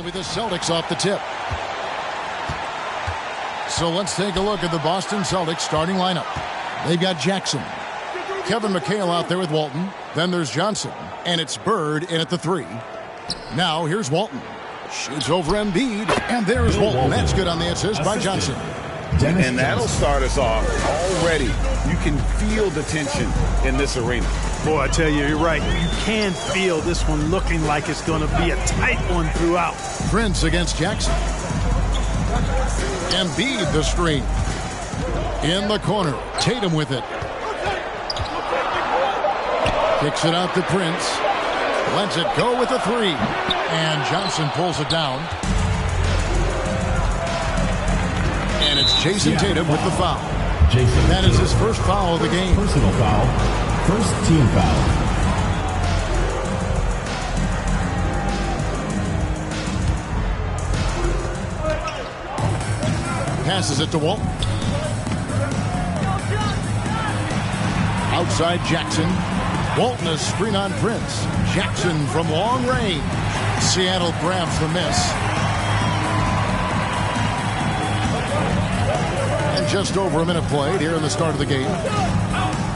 It'll be the Celtics off the tip. So let's take a look at the Boston Celtics starting lineup. They've got Jackson, Kevin McHale out there with Walton. Then there's Johnson, and it's Bird in at the 3. Now here's Walton. Shoots over Embiid, and there's Walton. That's good on the assist by Johnson. And that'll start us off already. You can feel the tension in this arena. Boy, I tell you, you're right. You can feel this one looking like it's going to be a tight one throughout. Prince against Jackson. Embiid the screen. In the corner. Tatum with it. Kicks it out to Prince. Lets it go with the 3. And Johnson pulls it down. And it's Jason Tatum with the foul. That is his first foul of the game. Personal foul. First team foul. Passes it to Walton. Outside Jackson. Walton a screen on Prince. Jackson from long range. Seattle grabs the miss. And just over a minute played here in the start of the game.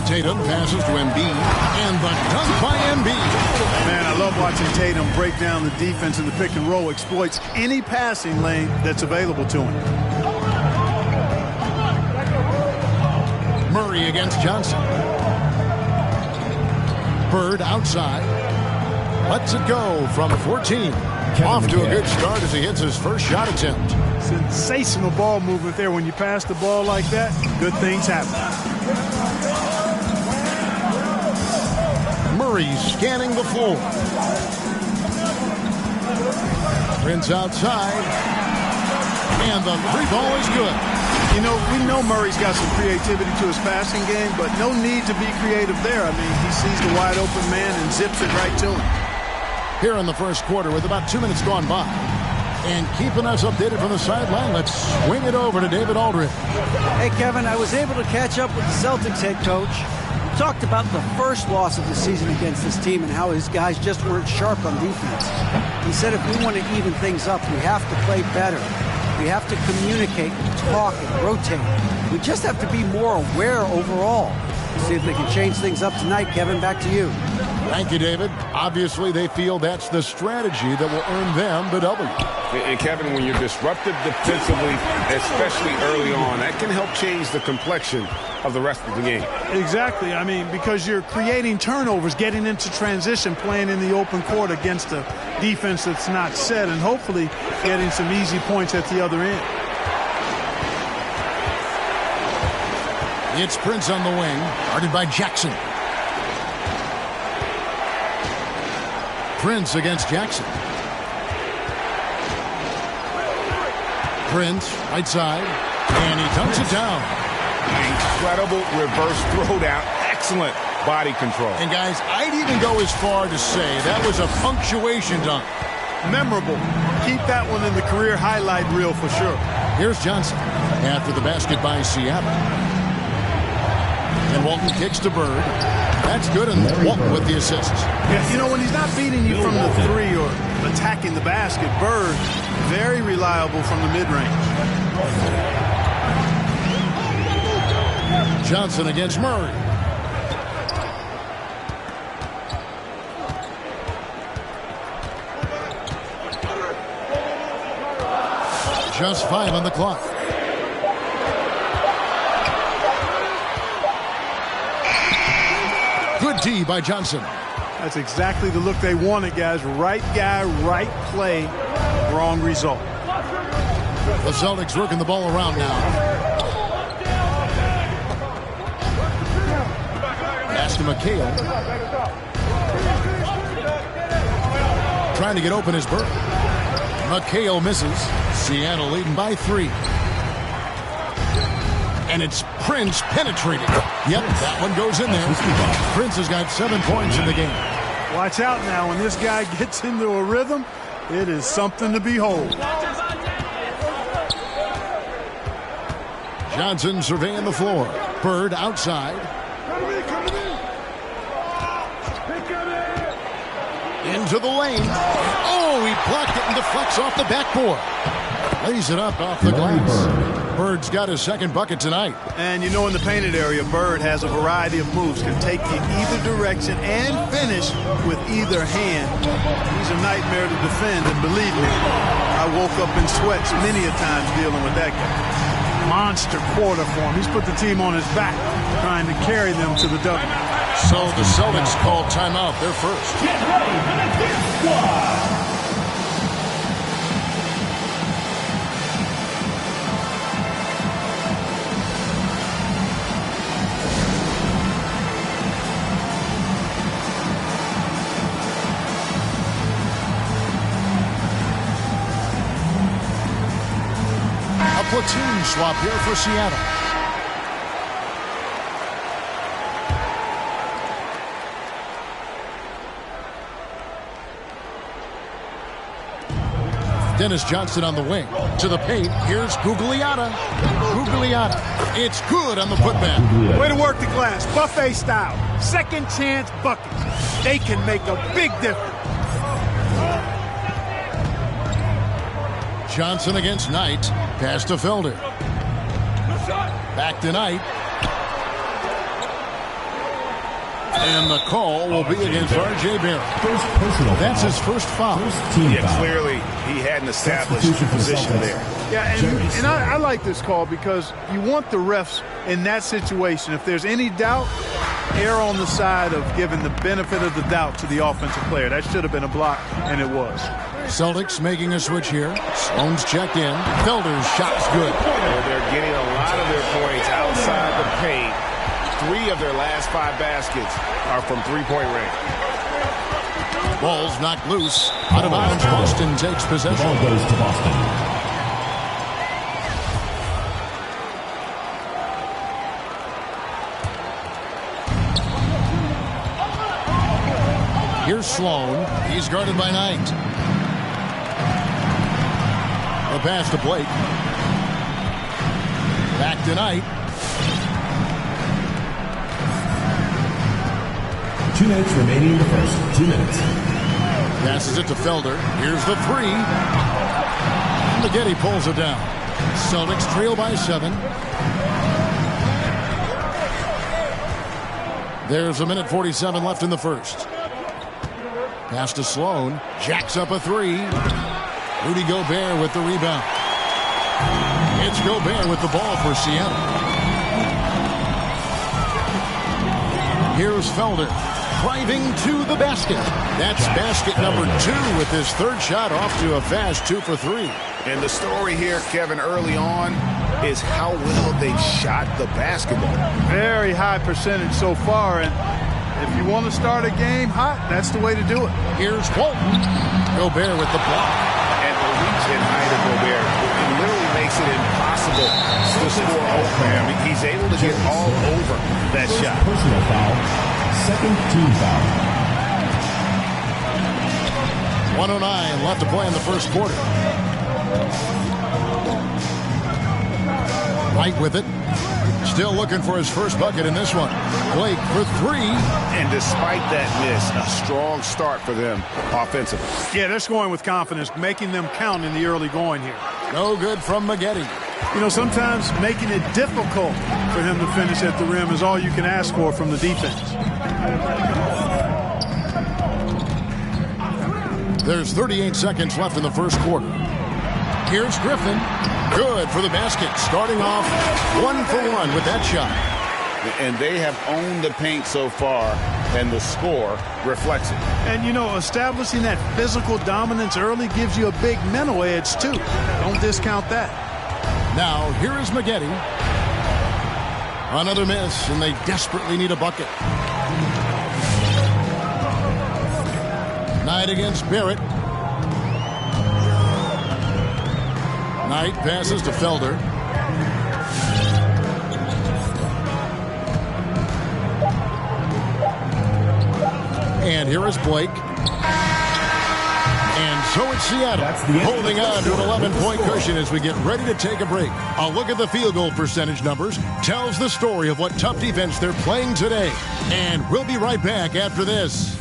Tatum passes to Embiid. And the dunk by Embiid. Man, I love watching Tatum break down the defense in the pick and roll. Exploits any passing lane that's available to him. Murray against Johnson. Bird outside. Lets it go from 14. Off to a good start as he hits his first shot attempt. Sensational ball movement there. When you pass the ball like that, good things happen. Murray scanning the floor. Prince outside. And the 3 ball is good. You know, we know Murray's got some creativity to his passing game, but no need to be creative there. I mean, he sees the wide open man and zips it right to him. Here in the first quarter with about 2 minutes gone by. And keeping us updated from the sideline, let's swing it over to David Aldridge. Hey, Kevin, I was able to catch up with the Celtics head coach. He talked about the first loss of the season against this team and how his guys just weren't sharp on defense. He said if we want to even things up, we have to play better. We have to communicate and talk and rotate. We just have to be more aware overall. See if they can change things up tonight. Kevin, back to you. Thank you, David. Obviously, they feel that's the strategy that will earn them the W. And Kevin, when you're disruptive defensively, especially early on, that can help change the complexion of the rest of the game. Exactly. I mean, because you're creating turnovers, getting into transition, playing in the open court against a defense that's not set, and hopefully getting some easy points at the other end. It's Prince on the wing, guarded by Jackson. Prince against Jackson. Prince, right side, and he dunks it down. Incredible reverse throwdown. Excellent body control. And guys, I'd even go as far to say that was a punctuation dunk. Memorable. Keep that one in the career highlight reel for sure. Here's Johnson after the basket by Seattle. And Walton kicks to Bird. That's good, and Walton with the assist. Yeah, you know, when he's not beating you from the 3 or attacking the basket, Bird, very reliable from the mid-range. Johnson against Murray. Just 5 on the clock. Good D by Johnson. That's exactly the look they wanted, guys. Right guy, right play, wrong result. The Celtics working the ball around now. Pass to McHale. Trying to get open is Bird. McHale misses. Seattle leading by 3. And it's Prince penetrating. Yep, that one goes in there. Prince has got 7 points in the game. Watch out now. When this guy gets into a rhythm, it is something to behold. Johnson surveying the floor. Bird outside. Into the lane. Oh, he blocked it and deflects off the backboard. Lays it up off the glass. Bird's got his second bucket tonight. And you know, in the painted area, Bird has a variety of moves, can take you either direction and finish with either hand. He's a nightmare to defend, and believe me, I woke up in sweats many a time dealing with that guy. Monster quarter for him. He's put the team on his back, trying to carry them to the W. So the Celtics call timeout. They're first. Get ready for the big squad. Platoon swap here for Seattle. Dennis Johnson on the wing. To the paint. Here's Gugliotta. Gugliotta. It's good on the putback. Way to work the glass. Buffet style. Second chance buckets. They can make a big difference. Johnson against Knight. Pass to Felder. Back to Knight. And the call will be against R.J. Barrett. That's his first foul. Clearly he hadn't established a position there. Yeah, and I like this call because you want the refs in that situation. If there's any doubt, err on the side of giving the benefit of the doubt to the offensive player. That should have been a block, and it was. Celtics making a switch here. Sloan's checked in. Felder's shot's good. Well, they're getting a lot of their points outside the paint. 3 of their last 5 baskets are from three-point range. Ball's knocked loose. Out of bounds. Boston takes possession. Ball goes to Boston. Here's Sloan. He's guarded by Knight. A pass to Blake. Back to Knight. 2 minutes remaining in the first. 2 minutes. Passes it to Felder. Here's the 3. Maggette pulls it down. Celtics trail by 7. There's 1:47 left in the first. Pass to Sloan. Jacks up a 3. Rudy Gobert with the rebound. It's Gobert with the ball for Seattle. Here's Felder. Driving to the basket. That's basket number 2 with his third shot off to a fast 2 for 3. And the story here, Kevin, early on is how well they've shot the basketball. Very high percentage so far, and if you want to start a game hot, that's the way to do it. Here's Walton. Gobert with the block. And the reach and height of Gobert literally makes it impossible to score open. I mean, he's able to get all over that shot. Personal foul. Second team foul. 1:09 left to play in the first quarter. Right with it. Still looking for his first bucket in this one. Blake for 3. And despite that miss, a strong start for them offensively. Yeah, they're scoring with confidence, making them count in the early going here. No good from Maggette. You know, sometimes making it difficult for him to finish at the rim is all you can ask for from the defense. There's 38 seconds left in the first quarter. Here's Griffin. Good for the basket. Starting off 1 for 1 with that shot. And they have owned the paint so far, and the score reflects it. And, you know, establishing that physical dominance early gives you a big mental edge, too. Don't discount that. Now, here is Maggette. Another miss, and they desperately need a bucket. Knight against Barrett. Knight passes to Felder. And here is Blake. And so it's Seattle holding on to an 11-point cushion as we get ready to take a break. A look at the field goal percentage numbers tells the story of what tough defense they're playing today. And we'll be right back after this.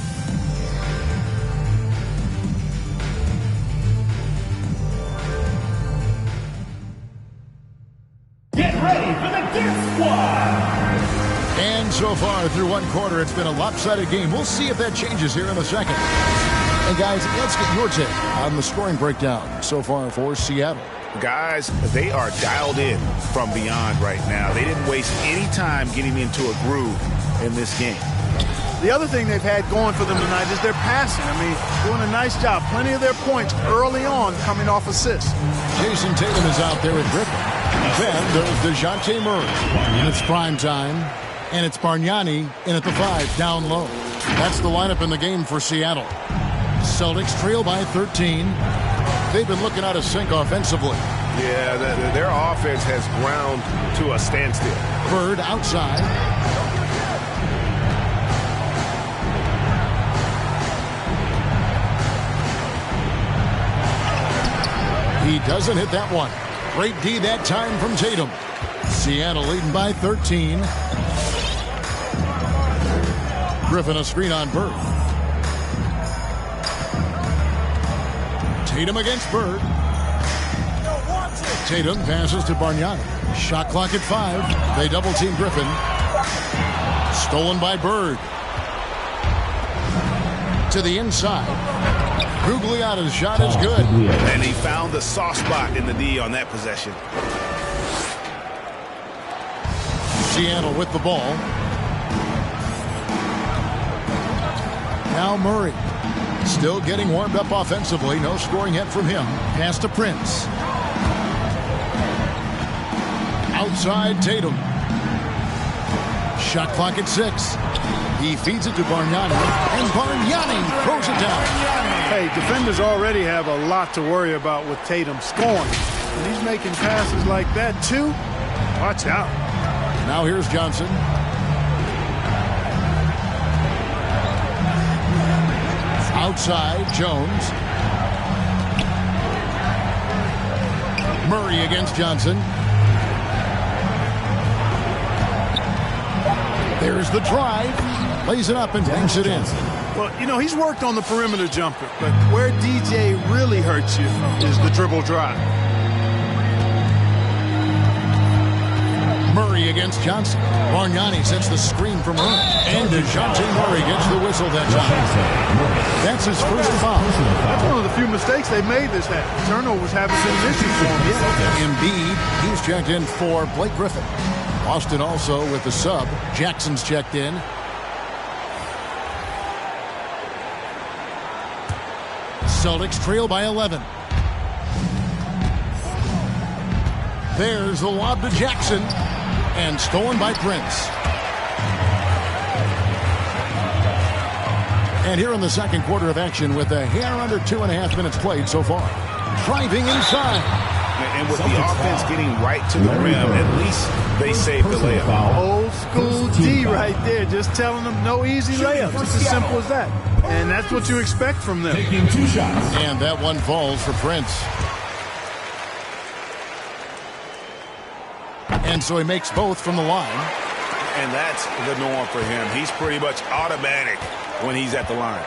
And so far through one quarter, it's been a lopsided game. We'll see if that changes here in a second. And guys, let's get your take on the scoring breakdown so far for Seattle. Guys, they are dialed in from beyond right now. They didn't waste any time getting into a groove in this game. The other thing they've had going for them tonight is their passing. I mean, doing a nice job. Plenty of their points early on coming off assists. Jason Tatum is out there with Griffin. Then there's DeJounte Murray. And it's prime time. And it's Bargnani in at the 5, down low. That's the lineup in the game for Seattle. Celtics trail by 13. They've been looking out of sync offensively. Yeah, their offense has ground to a standstill. Bird outside. He doesn't hit that one. Great D that time from Tatum. Seattle leading by 13. Griffin a screen on Bird. Tatum against Bird. Tatum passes to Bargnani. Shot clock at 5. They double team Griffin. Stolen by Bird. To the inside. Gugliotta's shot is good. And he found the soft spot in the D on that possession. Seattle with the ball. Now Murray. Still getting warmed up offensively. No scoring yet from him. Pass to Prince. Outside Tatum. Shot clock at 6. He feeds it to Bargnani. And Bargnani throws it down. Hey, defenders already have a lot to worry about with Tatum scoring. And he's making passes like that, too. Watch out. Now here's Johnson. Outside, Jones. Murray against Johnson. There's the drive. Lays it up and banks it in. Well, you know, he's worked on the perimeter jumper, but where DJ really hurts you is the dribble drive. Murray against Johnson. Bargnani sets the screen for Murray. And DeJounte Murray gets the whistle that time. That's his first foul. That's one of the few mistakes they made this half. Turnovers haven't been an issue for him yet. Embiid, he's checked in for Blake Griffin. Austin also with the sub. Jackson's checked in. Celtics trail by 11. There's the lob to Jackson. And stolen by Prince. And here in the second quarter of action with a hair under 2.5 minutes played so far. Driving inside. And with the offense getting right to the rim, at least they saved the layup. Old school D right there, just telling them no easy layups. It's as simple as that. And that's what you expect from them. Taking 2 shots. And that one falls for Prince. And so he makes both from the line. And that's the norm for him. He's pretty much automatic when he's at the line.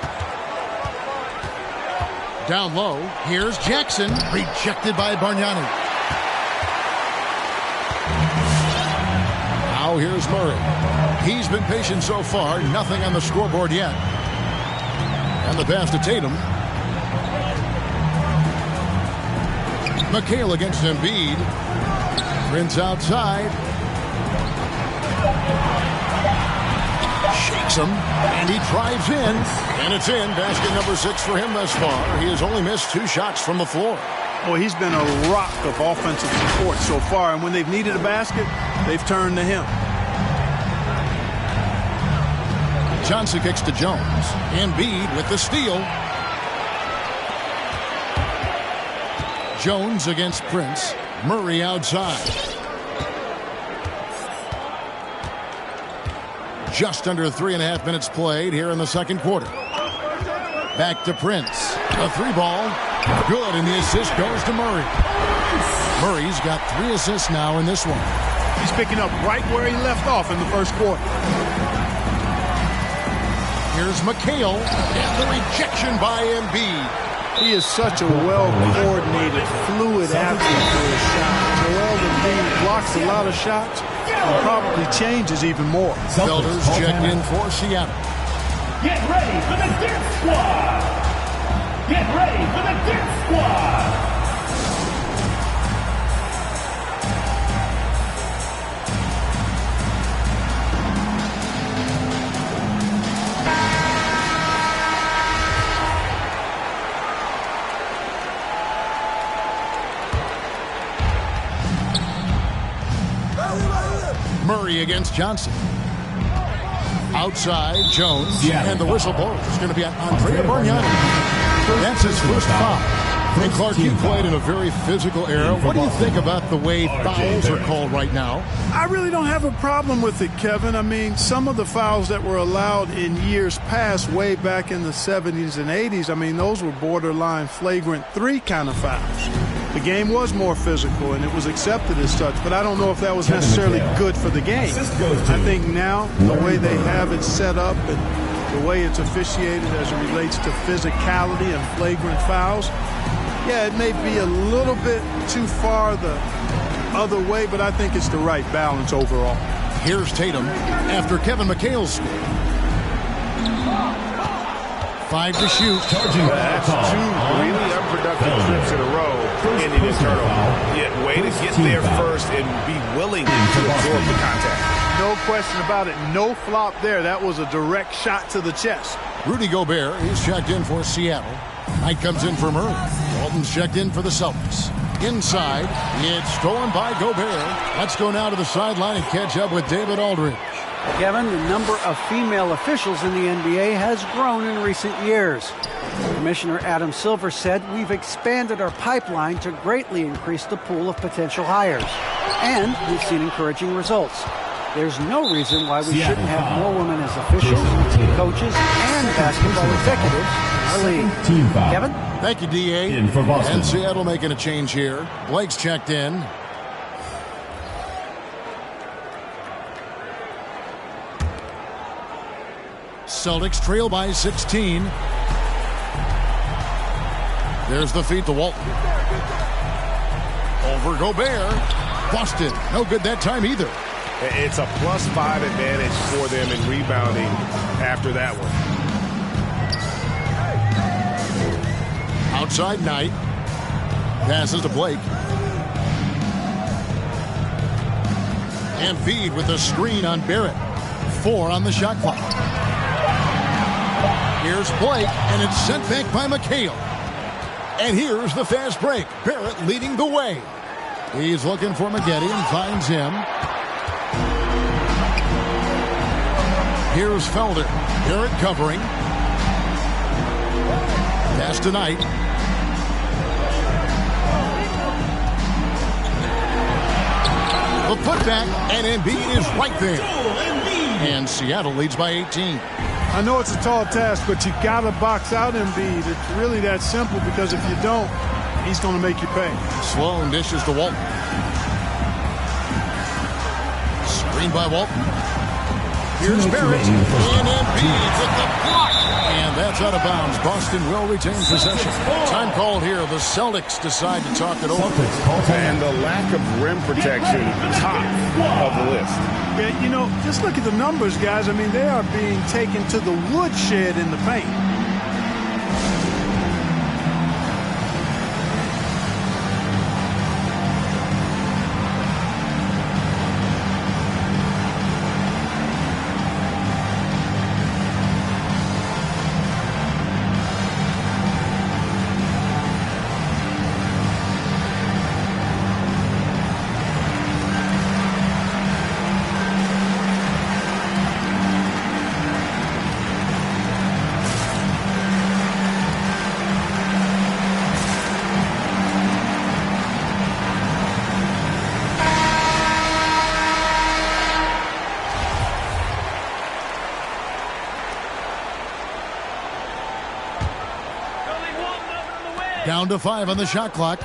Down low, here's Jackson. Rejected by Bargnani. Now here's Murray. He's been patient so far. Nothing on the scoreboard yet. And the pass to Tatum. McHale against Embiid. Prince outside. Shakes him, and he drives in. And it's in. Basket number 6 for him thus far. He has only missed 2 shots from the floor. Well, he's been a rock of offensive support so far, and when they've needed a basket, they've turned to him. Johnson kicks to Jones. Embiid with the steal. Jones against Prince. Murray outside. Just under 3.5 minutes played here in the second quarter. Back to Prince. A 3 ball. Good, and the assist goes to Murray. Murray's got 3 assists now in this one. He's picking up right where he left off in the first quarter. Here's McHale. And the rejection by Embiid. He is such a well-coordinated, fluid athlete for his shot. Joel Embiid blocks a lot of shots and probably changes even more. Felder's checked in for Seattle. Get ready for the Dip Squad! Get ready for the Dip Squad! Murray against Johnson. Outside, Jones. And the whistle blows. It's going to be on Andrea Bargnani. That's his first foul. And Clark, you played in a very physical era. What do you think about the way fouls are called right now? I really don't have a problem with it, Kevin. I mean, some of the fouls that were allowed in years past, way back in the 70s and 80s, I mean, those were borderline flagrant 3 kind of fouls. The game was more physical, and it was accepted as such, but I don't know if that was necessarily good for the game. I think now, the way they have it set up and the way it's officiated as it relates to physicality and flagrant fouls, yeah, it may be a little bit too far the other way, but I think it's the right balance overall. Here's Tatum after Kevin McHale's score. 5 to shoot. That's 2 really unproductive trips in a row ending in turnover. Yeah, way to get there first and be willing to absorb the contact. No question about it. No flop there. That was a direct shot to the chest. Rudy Gobert, he's checked in for Seattle. Knight comes in for Murray. Walton's checked in for the Celtics. Inside, it's stolen by Gobert. Let's go now to the sideline and catch up with David Aldridge. Kevin, the number of female officials in the NBA has grown in recent years. Commissioner Adam Silver said, "We've expanded our pipeline to greatly increase the pool of potential hires. And we've seen encouraging results. There's no reason why we shouldn't have more women as officials, coaches, and basketball executives in our league." Kevin? Thank you, D.A. And Seattle making a change here. Blake's checked in. Celtics trail by 16. There's the feed to Walton. Over Gobert. Busted. No good that time either. It's a +5 advantage for them in rebounding after that one. Outside Knight. Passes to Blake. And feed with a screen on Barrett. 4 on the shot clock. Here's Blake, and it's sent back by McHale. And here's the fast break. Barrett leading the way. He's looking for Maggette and finds him. Here's Felder. Barrett covering. Pass to Knight. The putback, and Embiid is right there. And Seattle leads by 18. I know it's a tall task, but you got to box out Embiid. It's really that simple, because if you don't, he's going to make you pay. Sloan dishes to Walton. Screen by Walton. Here's Barrett. And Embiid with the block. And that's out of bounds. Boston will retain possession. Time called here. The Celtics decide to talk it over. And the lack of rim protection, top of the list. Yeah, you know, just look at the numbers, guys. I mean, they are being taken to the woodshed in the paint. Down to 5 on the shot clock.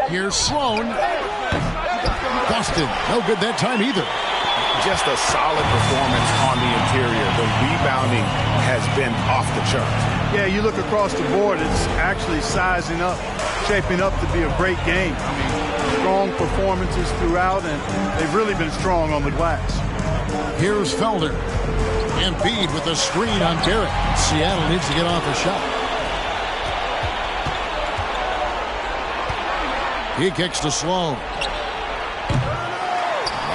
Here's Sloan. Busted. No good that time either. just a solid performance on the interior. The rebounding has been off the charts. Yeah, you look across the board, it's actually sizing up, shaping up to be a great game. I mean, strong performances throughout, and they've really been strong on the glass. Here's Felder. Embiid with the screen on Garrett. Seattle needs to get off a shot. He kicks to Sloan.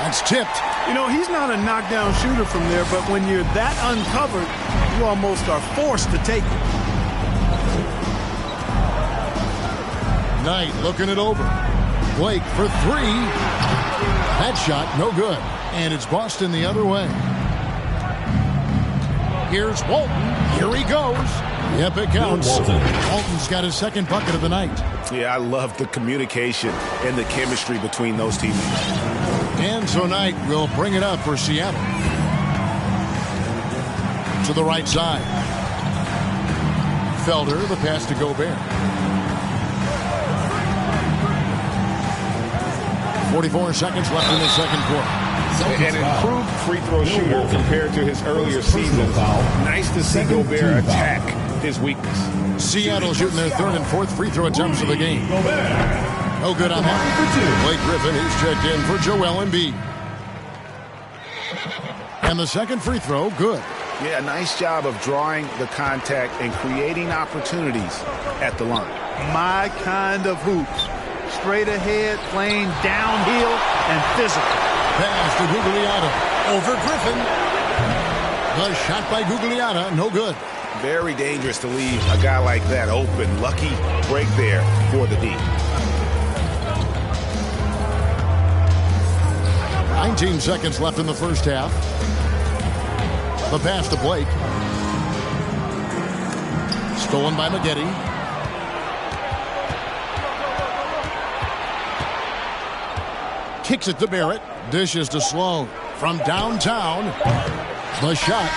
That's tipped. You know, he's not a knockdown shooter from there, but when you're that uncovered, you almost are forced to take it. Knight looking it over. Blake for three. That shot, no good. And it's Boston the other way. Here's Walton. Here he goes. Yep, it counts. Walton's got his second bucket of the night. Yeah, I love the communication and the chemistry between those teammates. And so Knight will bring it up for Seattle. To the right side. Felder, the pass to Gobert. 44 seconds left in the second quarter. An improved free throw shooter compared to his earlier seasons. Nice to see Gobert attack his weakness. Seattle shooting their third and fourth free throw attempts of the game. No good on that. Blake Griffin is checked in for Joel Embiid. And the second free throw, good. Yeah, nice job of drawing the contact and creating opportunities at the line. My kind of hoops. Straight ahead, playing downhill and physical. Pass to Gugliotta. Over Griffin. The shot by Gugliotta, no good. Very dangerous to leave a guy like that open. Lucky break there for the D. 19 seconds left in the first half. The pass to Blake. Stolen by Maggette. Kicks it to Barrett. Dishes to Sloan. From downtown. The shot.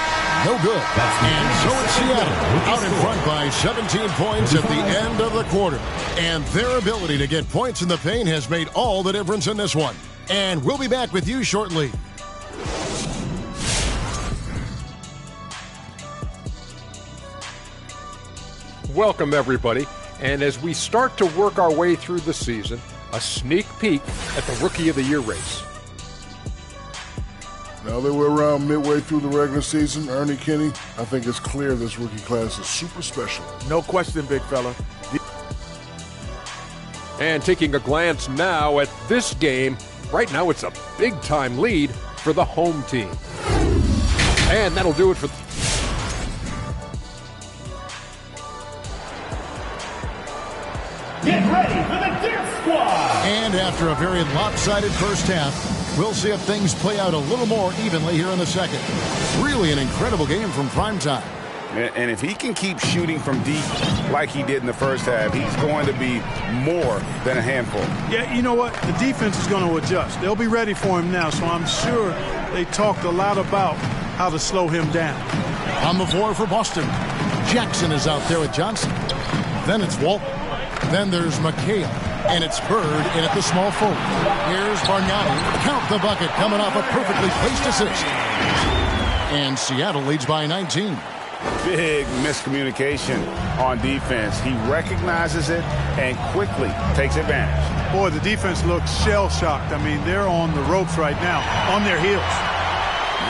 No good. And so it's Seattle out in front by 17 points at the end of the quarter. And their ability to get points in the paint has made all the difference in this one. And we'll be back with you shortly. Welcome, everybody. And as we start to work our way through the season, a sneak peek at the Rookie of the Year race. Now that we're around midway through the regular season, Ernie Kinney, I think it's clear this rookie class is super special. No question, big fella. And taking a glance now at this game, right now it's a big-time lead for the home team. And that'll do it for... Get ready for the Death Squad! And after a very lopsided first half, we'll see if things play out a little more evenly here in the second. Really an incredible game from primetime. And if he can keep shooting from deep like he did in the first half, he's going to be more than a handful. Yeah, you know what? The defense is going to adjust. They'll be ready for him now, so I'm sure they talked a lot about how to slow him down. On the floor for Boston, Jackson is out there with Johnson. Then it's Walton. Then there's McHale. And it's Bird in at the small forward. Here's Bargnani. Count the bucket coming off a perfectly placed assist. And Seattle leads by 19. Big miscommunication on defense. He recognizes it and quickly takes advantage. Boy, the defense looks shell-shocked. I mean, they're on the ropes right now, on their heels.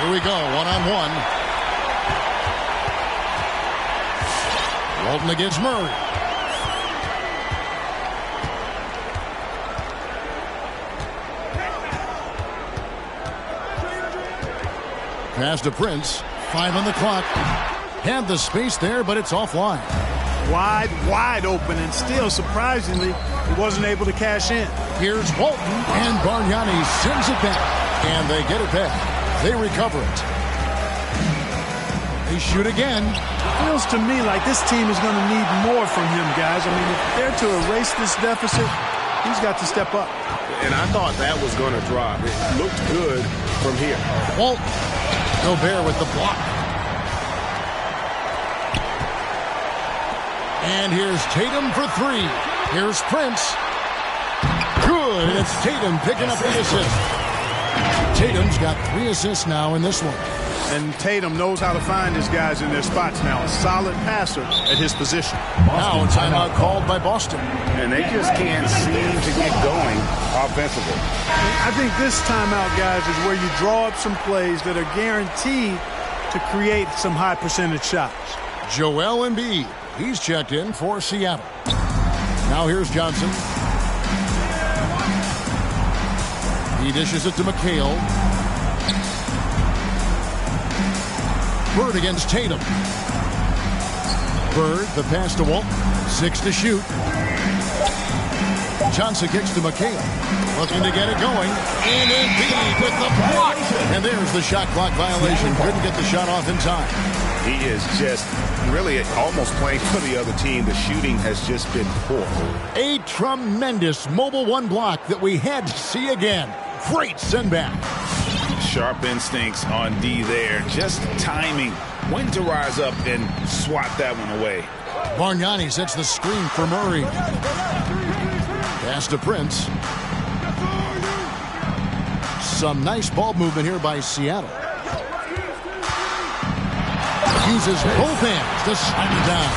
Here we go, one-on-one. Walton against Murray. Pass to Prince. 5 on the clock. Had the space there, but it's offline. Wide open, and still, surprisingly, he wasn't able to cash in. Here's Walton, and Bargnani sends it back. And they get it back. They recover it. They shoot again. Feels to me like this team is going to need more from him, guys. I mean, if they're to erase this deficit, he's got to step up. And I thought that was going to drop. It looked good from here. Walton. Gobert with the block. And here's Tatum for 3. Here's Prince. Good, and it's Tatum picking up the assist. Tatum's got 3 assists now in this one. And Tatum knows how to find his guys in their spots now. A solid passer at his position. Now a timeout called by Boston. And they just can't seem to get going offensively. I think this timeout, guys, is where you draw up some plays that are guaranteed to create some high percentage shots. Joel Embiid. He's checked in for Seattle. Now here's Johnson. He dishes it to McHale. Bird against Tatum. Bird, the pass to Walton. 6 to shoot. Johnson kicks to McHale. Looking to get it going. And Embiid with the block. And there's the shot clock violation. Couldn't get the shot off in time. He is just really almost playing for the other team. The shooting has just been poor. A tremendous mobile one block that we had to see again. Great send back. Sharp instincts on D there. Just timing when to rise up and swat that one away. Bargnani sets the screen for Murray. Pass to Prince. Some nice ball movement here by Seattle. Uses both hands to slam it down.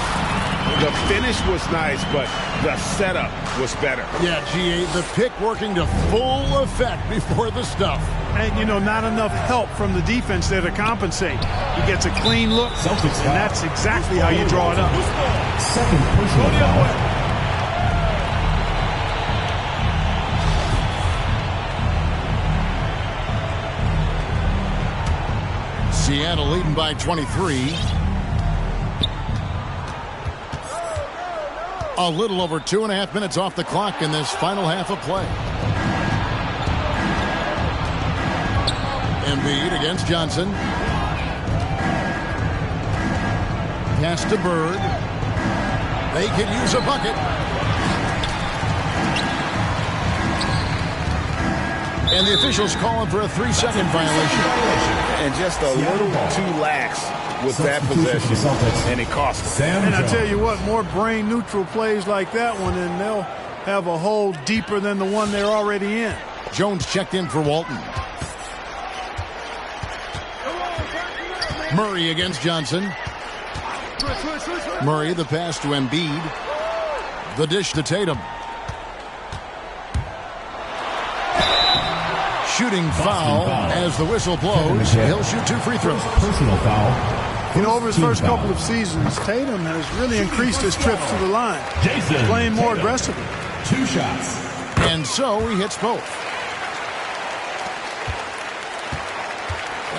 The finish was nice, but the setup was better. Yeah, GA, the pick working to full effect before the stuff. And, you know, not enough help from the defense there to compensate. He gets a clean look, and that's exactly how you draw it up. Second personal foul. Seattle leading by 23. A little over 2.5 minutes off the clock in this final half of play. Embiid against Johnson. Pass to Bird. They could use a bucket. And the officials calling for a 3-second violation. And just a little too lax with that possession, and it cost them. And I tell you what, more brain-neutral plays like that one, and they'll have a hole deeper than the one they're already in. Jones checked in for Walton. Murray against Johnson. Murray, the pass to Embiid. The dish to Tatum. Shooting foul as the whistle blows. He'll shoot 2 free throws. Personal foul. You know, over his first couple of seasons, Tatum has really increased his trips to the line. Playing more aggressively. 2 shots. And so he hits both.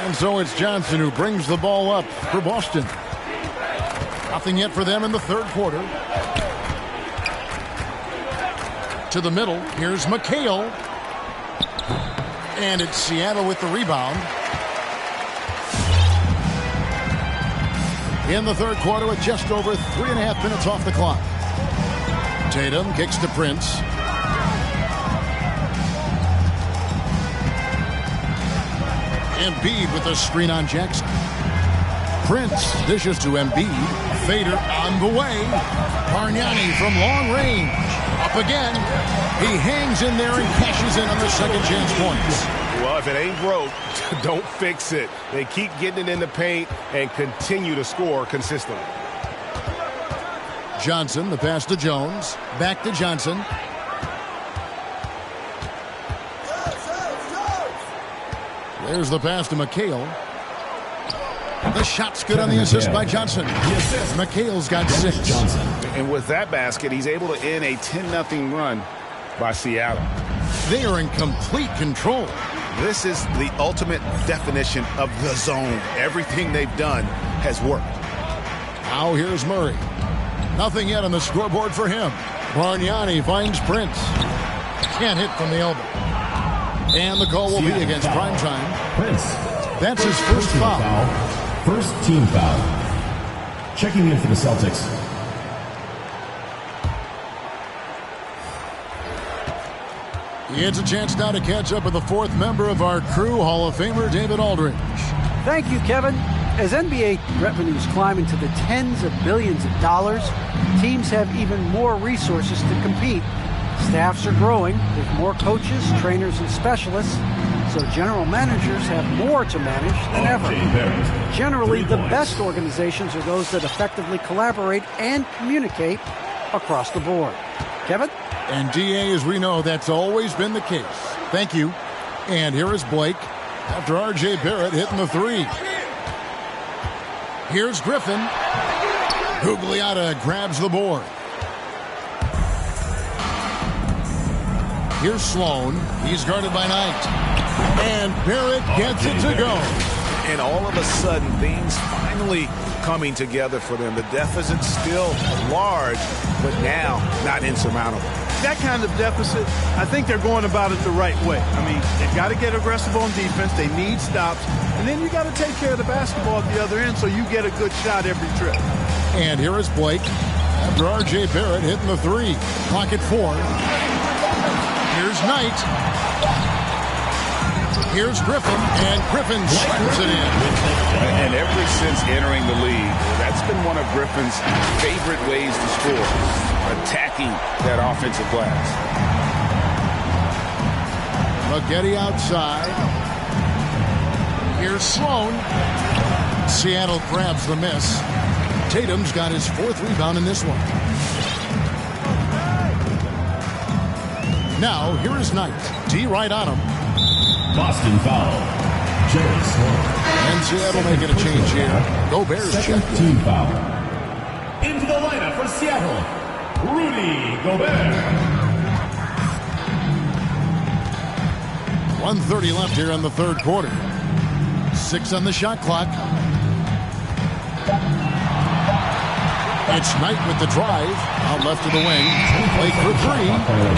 And so it's Johnson who brings the ball up for Boston. Nothing yet for them in the third quarter. To the middle. Here's McHale. And it's Seattle with the rebound. In the third quarter with just over 3.5 minutes off the clock. Tatum kicks to Prince. Embiid with a screen on Jackson. Prince dishes to Embiid. Fader on the way. Bargnani from long range. Up again. He hangs in there and cashes in on the second chance points. Well, if it ain't broke, don't fix it. They keep getting it in the paint and continue to score consistently. Johnson, the pass to Jones. Back to Johnson. There's the pass to McHale. The shot's good on the assist by Johnson. McHale's got 6. And with that basket, he's able to end a 10-0 run by Seattle. They are in complete control. This is the ultimate definition of the zone. Everything they've done has worked. Now here's Murray. Nothing yet on the scoreboard for him. Bargnani finds Prince. Can't hit from the elbow. And the call will be against Primetime. Prince. That's his first foul. First team foul. Checking in for the Celtics. It's a chance now to catch up with the 4th member of our crew, Hall of Famer David Aldridge. Thank you, Kevin. As NBA revenues climb into the tens of billions of dollars, teams have even more resources to compete. Staffs are growing with more coaches, trainers, and specialists. So general managers have more to manage than ever. Generally, the best organizations are those that effectively collaborate and communicate across the board. Kevin? And DA, as we know, that's always been the case. Thank you. And here is Blake after R.J. Barrett hitting the three. Here's Griffin. Gugliotta grabs the board. Here's Sloan. He's guarded by Knight. And Barrett gets it to go. And all of a sudden, things finally coming together for them. The deficit still large, but now not insurmountable. That kind of deficit, I think they're going about it the right way. I mean, they've got to get aggressive on defense. They need stops. And then you got to take care of the basketball at the other end so you get a good shot every trip. And here is Blake after R.J. Barrett hitting the three. Clock at 4. Here's Knight. Here's Griffin, and Griffin slams it in. And ever since entering the league, that's been one of Griffin's favorite ways to score, attacking that offensive glass. Maggette outside. Here's Sloan. Seattle grabs the miss. Tatum's got his 4th rebound in this one. Now, here is Knight. D right on him. Boston foul. Jerry Sloan. And Seattle making a change here. Gobert's checked. Team foul. Into the lineup for Seattle, Rudy Gobert. 1:30 left here in the 3rd quarter. 6 on the shot clock. It's Knight with the drive. Out left of the wing. Blake for 3.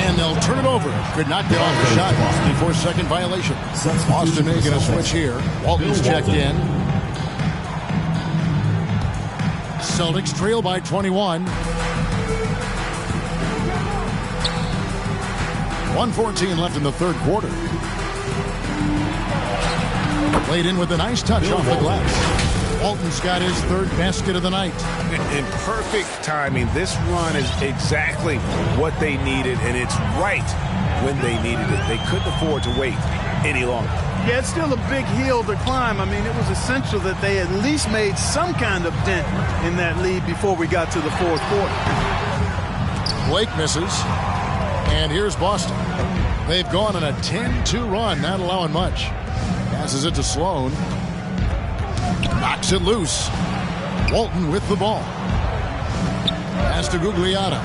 And they'll turn it over. Could not get off the shot before second violation. Boston making a switch here. Walton's checked in. Celtics trail by 21. 1:14 left in the 3rd quarter. Played in with a nice touch off the glass. Walton's got his 3rd basket of the night. In perfect timing, this run is exactly what they needed, and it's right when they needed it. They couldn't afford to wait any longer. Yeah, it's still a big hill to climb. I mean, it was essential that they at least made some kind of dent in that lead before we got to the 4th quarter. Blake misses. And here's Boston. They've gone on a 10-2 run, not allowing much. Passes it to Sloan. Knocks it loose. Walton with the ball. Pass to Gugliotta.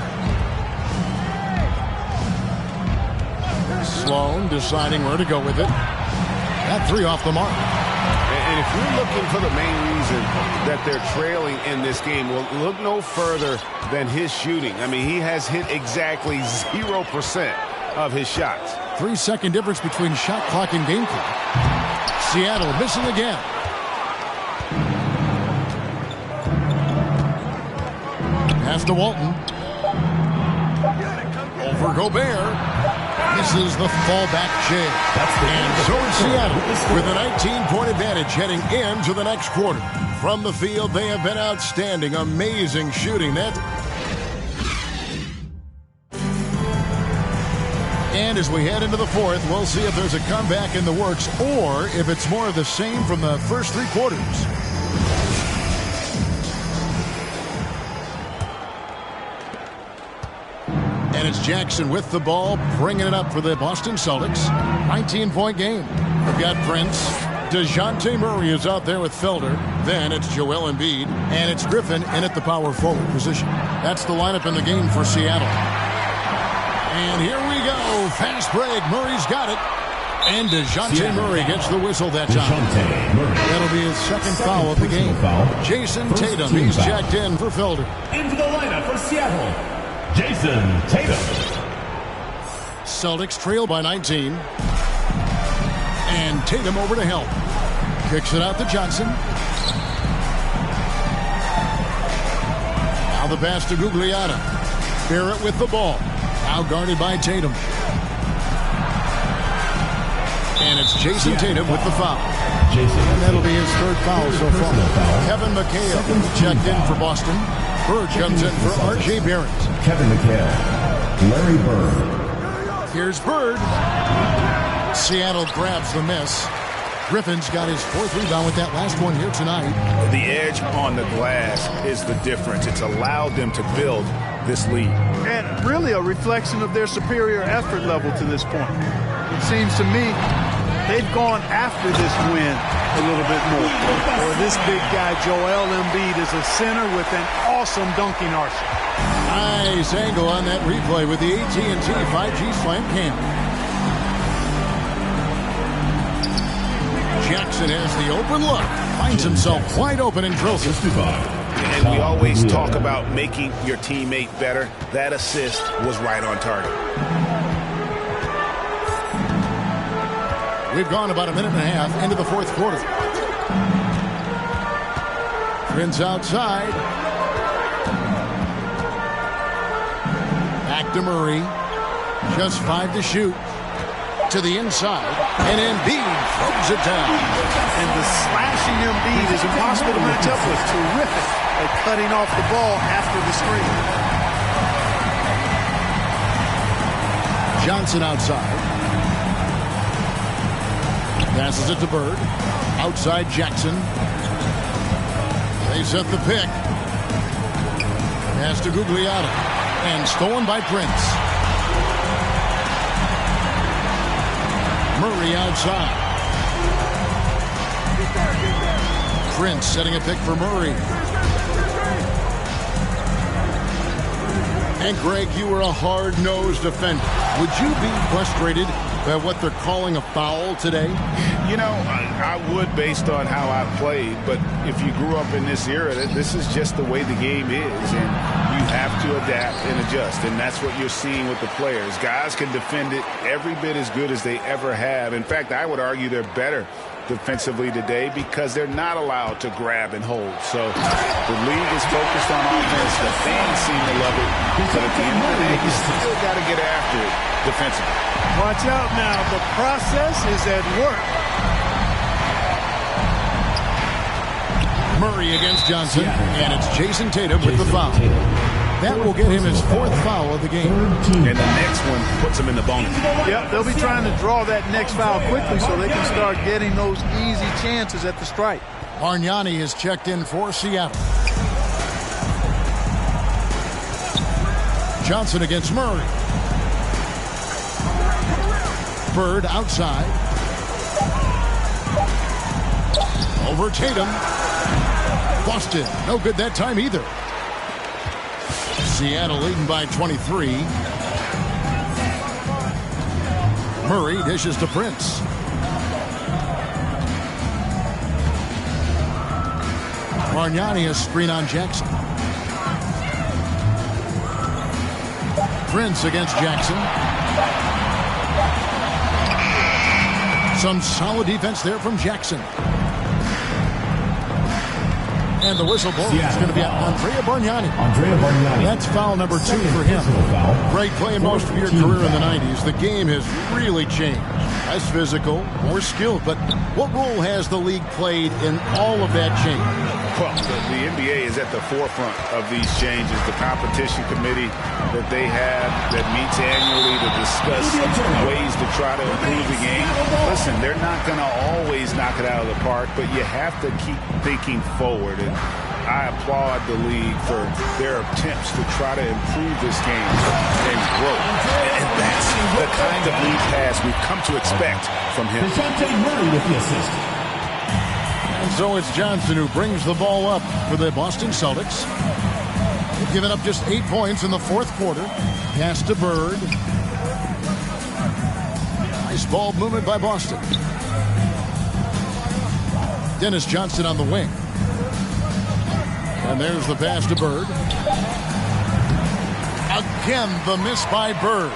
Sloan deciding where to go with it. That 3 off the mark. And if you're looking for the main reason that they're trailing in this game, well, look no further than his shooting. I mean, he has hit exactly 0% of his shots. 3-second difference between shot clock and game clock. Seattle missing again. Pass to Walton. Over Gobert. Misses the fallback jam. And so is Seattle with a 19-point advantage heading into the next quarter. From the field, they have been outstanding. Amazing shooting net. And as we head into the 4th, we'll see if there's a comeback in the works or if it's more of the same from the first 3 quarters. And it's Jackson with the ball, bringing it up for the Boston Celtics. 19-point game. We've got Prince. DeJounte Murray is out there with Felder. Then it's Joel Embiid. And it's Griffin in at the power forward position. That's the lineup in the game for Seattle. And here we go. Fast break. Murray's got it. And DeJounte Murray gets the whistle that time. That'll be his 2nd foul of the game. Jason Tatum, he's checked in for Felder. Into the lineup for Seattle, Jason Tatum. Celtics trail by 19. And Tatum over to help. Kicks it out to Johnson. Now the pass to Gugliotta. Barrett with the ball. Now guarded by Tatum. And it's Jason Tatum with the foul. And that'll be his 3rd foul so far. Kevin McHale checked in for Boston. Bird comes in for R.J. Barrett. Kevin McHale, Larry Bird. Here's Bird. Seattle grabs the miss. Griffin's got his 4th rebound with that last one here tonight. The edge on the glass is the difference. It's allowed them to build this lead. And really a reflection of their superior effort level to this point. It seems to me they've gone after this win a little bit more. Or this big guy, Joel Embiid, is a center with an awesome dunking arsenal. Nice angle on that replay with the AT&T 5G Slam Cam. Jackson has the open look. Finds himself wide open and drills it. And we always talk about making your teammate better. That assist was right on target. We've gone about a minute and a half into the 4th quarter. Prince outside. Back to Murray. Just 5 to shoot. To the inside. And Embiid throws it down. And the slashing Embiid is impossible to match up with. Terrific at cutting off the ball after the screen. Johnson outside. Passes it to Bird. Outside Jackson. They set the pick. Pass to Gugliotta. And stolen by Prince. Murray outside. Prince setting a pick for Murray. And Greg, you were a hard-nosed defender. Would you be frustrated by what they're calling a foul today? You know, I would based on how I played, but if you grew up in this era, this is just the way the game is, and you have to adapt and adjust, and that's what you're seeing with the players. Guys can defend it every bit as good as they ever have. In fact, I would argue they're better defensively today because they're not allowed to grab and hold. So the league is focused on offense. The fans seem to love it, but at the end of the day, you still got to get after it defensively. Watch out now. The process is at work. Murray against Johnson, and it's Jason Tatum with the foul. That will get him his 4th foul of the game. And the next one puts him in the bonus. Yep, they'll be trying to draw that next foul quickly so they can start getting those easy chances at the strike. Bargnani is checked in for Seattle. Johnson against Murray. Bird outside. Over Tatum. Boston, no good that time either. Seattle leading by 23. Murray dishes to Prince. Bargnani a screen on Jackson. Prince against Jackson. Some solid defense there from Jackson. And the whistle blows. It's going to be Andrea Bargnani. That's foul number 2 for him. Great play in most of your career in the 90s. The game has really changed. Less physical, more skilled. But what role has the league played in all of that change? Well, the NBA is at the forefront of these changes. The competition committee that they have that meets annually to discuss ways to try to improve the game. Listen, they're not going to always knock it out of the park, but you have to keep thinking forward. And I applaud the league for their attempts to try to improve this game and grow. And that's the kind of league pass we've come to expect from him. Murray with the assist. And so it's Johnson who brings the ball up for the Boston Celtics. They've given up just 8 points in the 4th quarter. Pass to Bird. Nice ball movement by Boston. Dennis Johnson on the wing. And there's the pass to Bird. Again, the miss by Bird.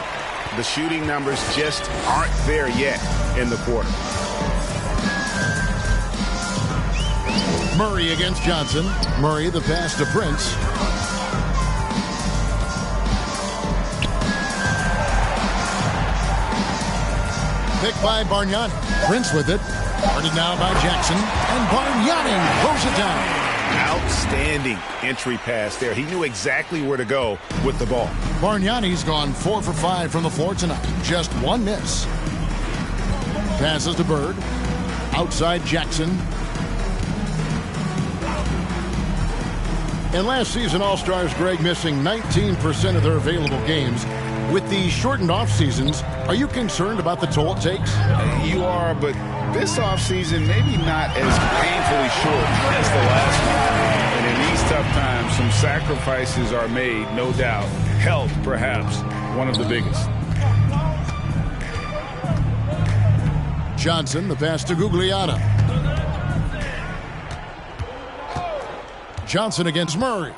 The shooting numbers just aren't there yet in the quarter. Murray against Johnson. Murray the pass to Prince. Picked by Bargnani. Prince with it. Guarded now by Jackson. And Bargnani throws it down. Outstanding entry pass there. He knew exactly where to go with the ball. Bargnani's gone 4 for 5 from the floor tonight. Just 1 miss. Passes to Bird. Outside Jackson. And last season, All-Stars Greg missing 19% of their available games. With these shortened off seasons, are you concerned about the toll it takes? You are, but this offseason maybe not as painfully short as the last one. And in these tough times, some sacrifices are made, no doubt. Health, perhaps, one of the biggest. Johnson, the pass to Gugliotta. Johnson against Murray.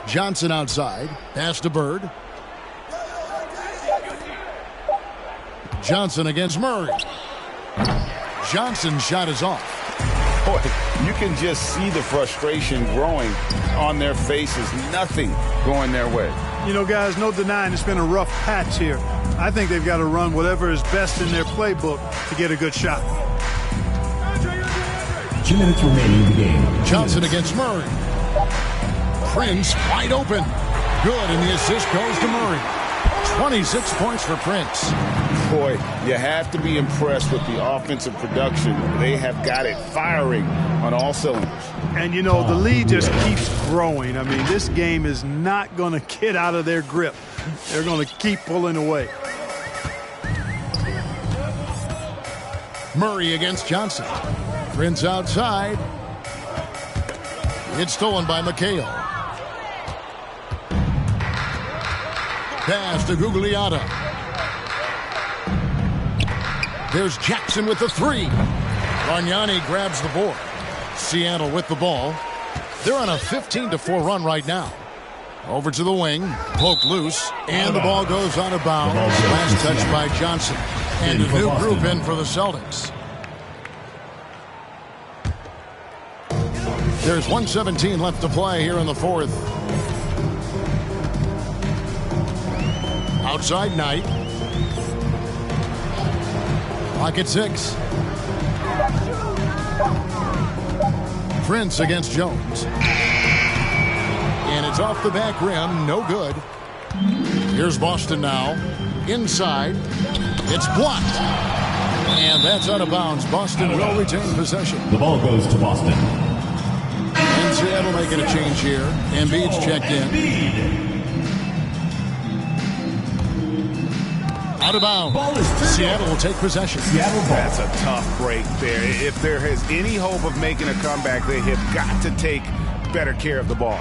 Johnson outside. Pass to Bird. Johnson against Murray. Johnson's shot is off. Boy, you can just see the frustration growing on their faces. Nothing going their way. You know, guys, no denying it's been a rough patch here. I think they've got to run whatever is best in their playbook to get a good shot. 2 minutes remaining in the game. Johnson against Murray. Prince wide open. Good, and the assist goes to Murray. 26 points for Prince. Boy, you have to be impressed with the offensive production. They have got it firing on all cylinders. And, you know, the lead just keeps growing. I mean, this game is not going to get out of their grip. They're going to keep pulling away. Murray against Johnson. Prince outside. It's stolen by McHale. Pass to Gugliotta. There's Jackson with the three. Bargnani grabs the board. Seattle with the ball. They're on a 15-4 run right now. Over to the wing. Poked loose. And the ball goes out of bounds. Last touch by Johnson. And a new group in for the Celtics. There's 1:17 left to play here in the fourth. Outside Knight. Clock at 6. Prince against Jones. And it's off the back rim. No good. Here's Boston now. Inside. It's blocked. And that's out of bounds. Boston will retain possession. The ball goes to Boston. And Seattle making a change here. Embiid's checked in. Out of bounds. Seattle will take possession. That's a tough break there. If there is any hope of making a comeback, they have got to take better care of the ball.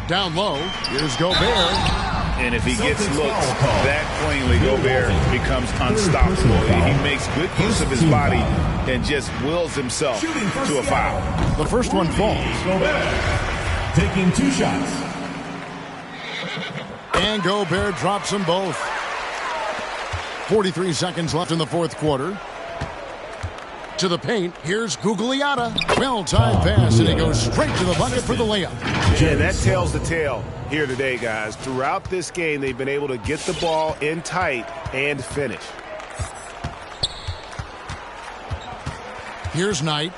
Down low, here's Gobert. And if he gets looked that plainly, Gobert becomes unstoppable. He makes good use of his body and just wills himself to a foul. The first one falls. Gobert taking 2 shots. And Gobert drops them both. 43 seconds left in the fourth quarter. To the paint, here's Gugliotta. Well-timed pass, and he goes straight to the bucket for the layup. Yeah, that tells the tale here today, guys. Throughout this game, they've been able to get the ball in tight and finish. Here's Knight.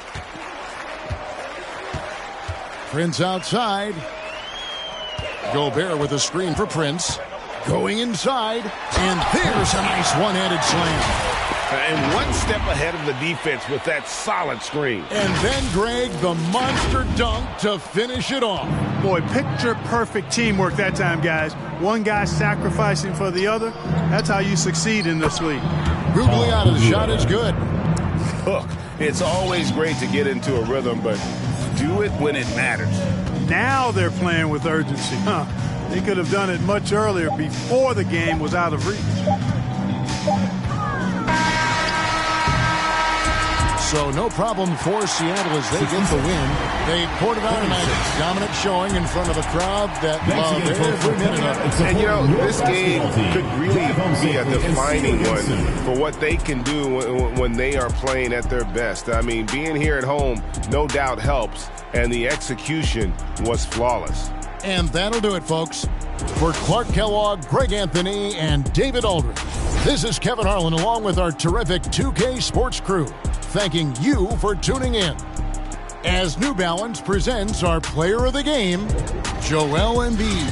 Prince outside. Gobert with a screen for Prince. Going inside. And there's a nice one-handed slam. And one step ahead of the defense with that solid screen. And then, Greg, the monster dunk to finish it off. Boy, picture-perfect teamwork that time, guys. One guy sacrificing for the other. That's how you succeed in this league. Gugliotta's shot is good. Look, it's always great to get into a rhythm, but do it when it matters. Now they're playing with urgency. They could have done it much earlier before the game was out of reach. So no problem for Seattle as they get the win. They poured it on tonight. Dominant showing in front of a crowd that loved every minute of it. And, you know, this game could really be a defining one for what they can do when they are playing at their best. I mean, being here at home no doubt helps, and the execution was flawless. And that'll do it, folks. For Clark Kellogg, Greg Anthony, and David Aldridge, this is Kevin Harlan along with our terrific 2K Sports crew, thanking you for tuning in. As New Balance presents our player of the game, Joel Embiid.